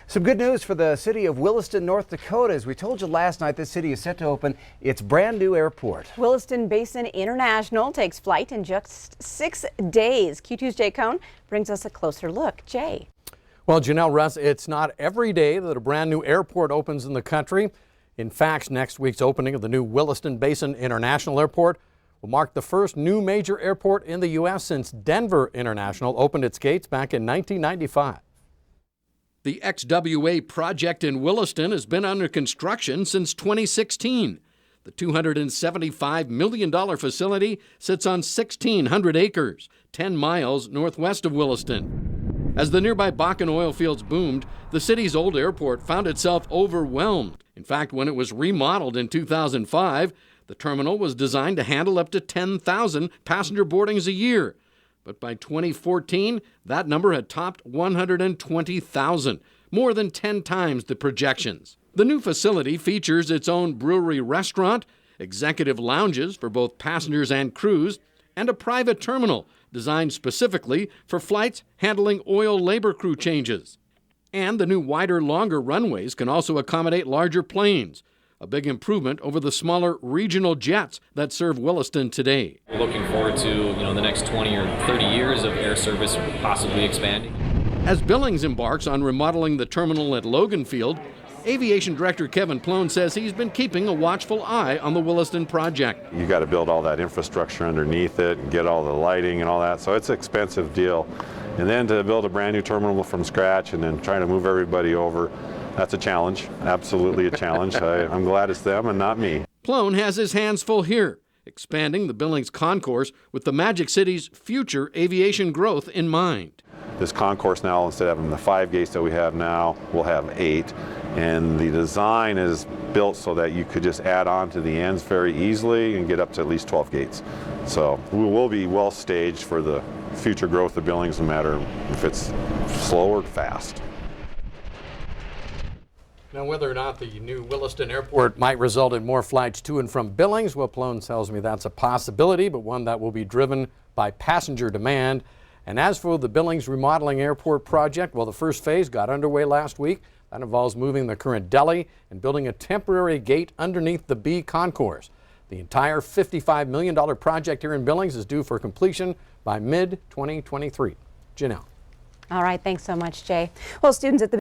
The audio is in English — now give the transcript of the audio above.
Some good news for the city of Williston, North Dakota. As we told you last night, this city is set to open its brand new airport. Williston Basin International takes flight in just 6 days. Q2's Jay Cohn brings us a closer look. Jay. Well, Janelle, Russ, it's not every day that a brand new airport opens in the country. In fact, next week's opening of the new Williston Basin International Airport will mark the first new major airport in the U.S. since Denver International opened its gates back in 1995. The XWA project in Williston has been under construction since 2016. The $275 million facility sits on 1,600 acres, 10 miles northwest of Williston. As the nearby Bakken oil fields boomed, the city's old airport found itself overwhelmed. In fact, when it was remodeled in 2005, the terminal was designed to handle up to 10,000 passenger boardings a year. But by 2014, that number had topped 120,000, more than 10 times the projections. The new facility features its own brewery restaurant, executive lounges for both passengers and crews, and a private terminal designed specifically for flights handling oil labor crew changes. And the new wider, longer runways can also accommodate larger planes, a big improvement over the smaller regional jets that serve Williston today. Looking forward to the next 20 or 30 years of air service possibly expanding. As Billings embarks on remodeling the terminal at Logan Field, Aviation Director Kevin Plone says he's been keeping a watchful eye on the Williston project. You got to build all that infrastructure underneath it and get all the lighting and all that, so it's an expensive deal. And then to build a brand new terminal from scratch and then try to move everybody over, that's a challenge, absolutely a challenge. I'm glad it's them and not me. Plone has his hands full here, expanding the Billings concourse with the Magic City's future aviation growth in mind. This concourse now, instead of having the 5 gates that we have now, we'll have 8. And the design is built so that you could just add on to the ends very easily and get up to at least 12 gates. So we will be well staged for the future growth of Billings, no matter if it's slow or fast. Now, whether or not the new Williston Airport might result in more flights to and from Billings, well, Plone tells me that's a possibility, but one that will be driven by passenger demand. And as for the Billings Remodeling Airport project, well, the first phase got underway last week. That involves moving the current deli and building a temporary gate underneath the B concourse. The entire $55 million project here in Billings is due for completion by mid-2023. Janelle. All right, thanks so much, Jay. Well, students at the